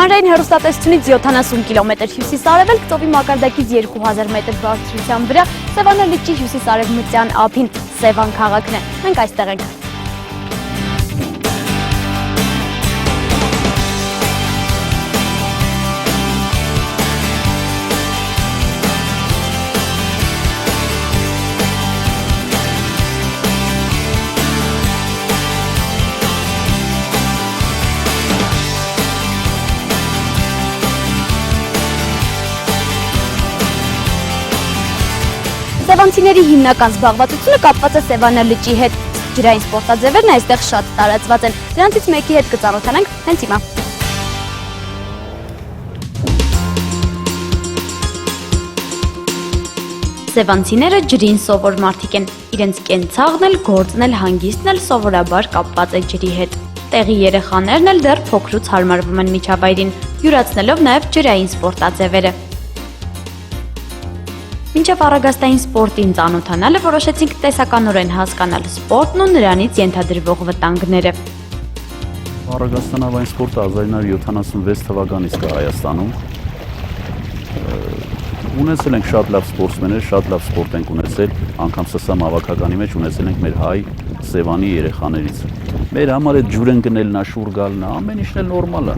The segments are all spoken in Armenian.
Հանրային հեռուստատեսությունից 70 կիլոմետր հյուսիս-արևելք, ծովի մակարդակից 2000 մետր բարձրության վրա Սևան լճի հյուսիս-արևմտյան ափին Սևան քաղաքն է։ Մենք այստեղ ենք։ Սևանցիների հիմնական զբաղվածությունը կապված է Սևան լճի հետ։ Ջրային սպորտաձևերն այստեղ շատ տարածված են։ Դրանցից մեկի հետ կծանոթանանք հենց հիմա։ Սևանցիները ջրին սովոր մարդիկ են։ Իրենց կենցաղն էլ, գործն էլ, հանգիստն էլ սովորաբար կապված է ջրի հետ։ Տեղի երեխաներն էլ դեռ փոքրուց հարմարվում են միջավայրին, յուրացնելով նաև ջրային սպորտաձևերը։ Մինչև առագաստային սպորտին ծանոթանալը որոշեցինք տեսականորեն հասկանալ սպորտն ու նրանից ենթադրվող վտանգները։ Առագաստանավային սպորտը 1976 թվականից կա Հայաստանում։ Ունեցել ենք շատ լավ սպորտսմեններ, շատ լավ սպորտ ենք ունեցել, անգամ ՍՍՄ հավաքականի մեջ ունեցել ենք մեր հայ Սևանի երեխաներից։ Մեր համար այդ ջուր են գնել, նա շուռ գալն է, ամեն ինչն էլ նորմալ է։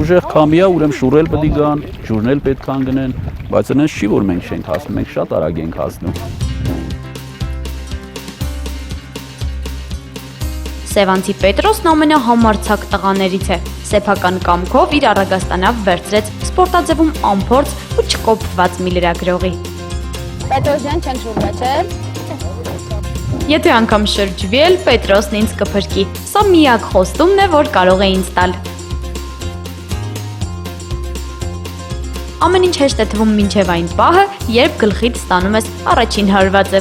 Ուժեղ քամիա, ուրեմն շուռ էլ պետք է գան, ջուրն էլ պետք է գնեն, բայց այնպես չի, որ մենք չենք հասնում, մենք շատ արագ ենք հասնում։ Սևանցի Պետրոսն ամենահամարձակ տղաներից է։ Սեփական կամքով իր առագաստանավ վերցրեց սպորտաձևում անփորձ ու չկոփված մի լրագրողի։ Պետրոսյան չենք շուրջ, չէ՞։ Եթե անգամ շրջվի էլ Պետրոսն ինձ կփրկի։ Սա միակ խոստումն է, որ կարող է ինձ տալ։ Ամեն ինչ հեշտ է թվում մինչև այն պահը, երբ գլխիդ ստանում ես առաջին հարվածը։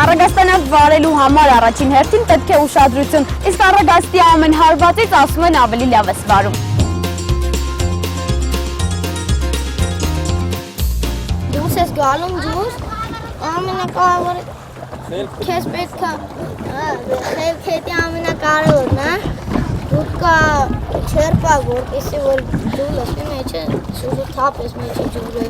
Առագաստանավ վարելու համար առաջին հերթին պետք է ուշադրություն, իսկ առագաստի ամեն հարվածից ասում են ավելի լավ ես վարում։ Դուրս ես գալում դուրս, ամենակարևորը քեզ պետք է խելքետի ամենակարևորն է, դու կա չերպա, որպեսի որ դու լսի մեջը սուզու թապ ես մեջի ջուրը։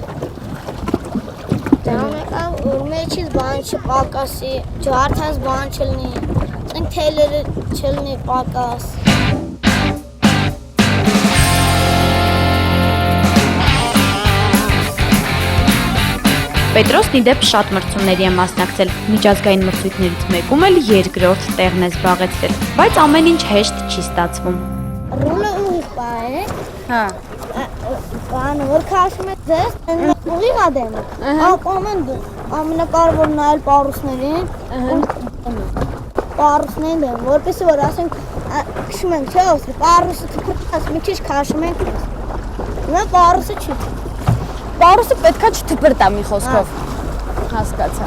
Որ մեջից բան չպակասի, ջարդած բան չլնի, ընք թելերը չլնի պակաս։ Պետրոսն ի դեպ շատ մրցումների է մասնակցել, միջազգային մրցույթներից մեկում էլ երկրորդ տեղն է զբաղեցրել, բայց ամեն ինչ հեշտ չի ստացվում։ Ռուլը ուղիղ պա է։ Հա։ Բանը որ քաշում է ձեզ, ուղիղ ադեմ է, ապամեն դու, ամենակարևորն այլ պարուսներին, պարուսներին դեմ, որպեսի որ ասենք քշում ենք, չէ ոսրի, պարուսը թպրտաս, մի քիչ քաշում ենք ես, հիմա պարուսը չի Պարուսը պետքա չթպրտա մի խոսքով, հասկացա։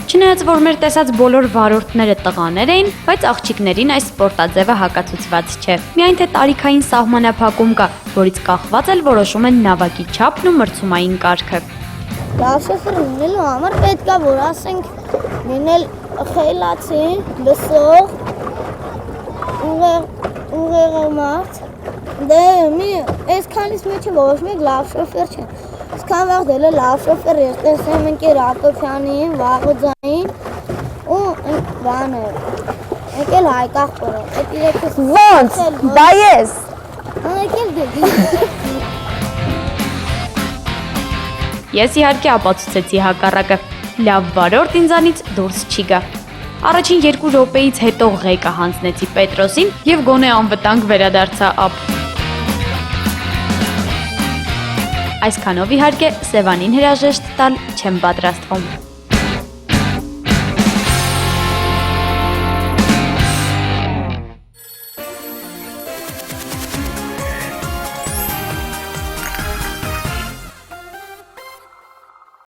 Չնայած որ մեր տեսած բոլոր վարորդները տղաներ էին, բայց աղջիկներին այս սպորտաձևը հակացուցված չէ։ Միայն թե տարիքային սահմանափակում կա, որից կախված էլ որոշում են նավակի չափն ու մրցումային կարգը։ Լավ շոֆեր լինելու համար պետք է որ ասենք լինել խելացի, լսող, ուղեղը մարդ։ Դե մի այսքանից մեջը ոչ մեկ լավ շոֆեր չեն։ Այսքան վաղ դել է լավ շոֆեր, ես տեսեմ ընկեր Ատոփյանին, Վաղոձյանին ու բանը։ Եկել Հայկ աղբորը, այդ իրեքս Ոնց, դա ես։ Եկել դե։ Ես իհարկե ապացուցեցի հակառակը, լավ վարորդ ինձանից դուրս չի գա։ Առաջին 2 րոպեից հետո ղեկը հանձնեցի Պետրոսին և գոնե անվտանգ վերադարձա ափ։ Այսքանով իհարկե Սևանին հրաժեշտ տալ չեմ պատրաստվում։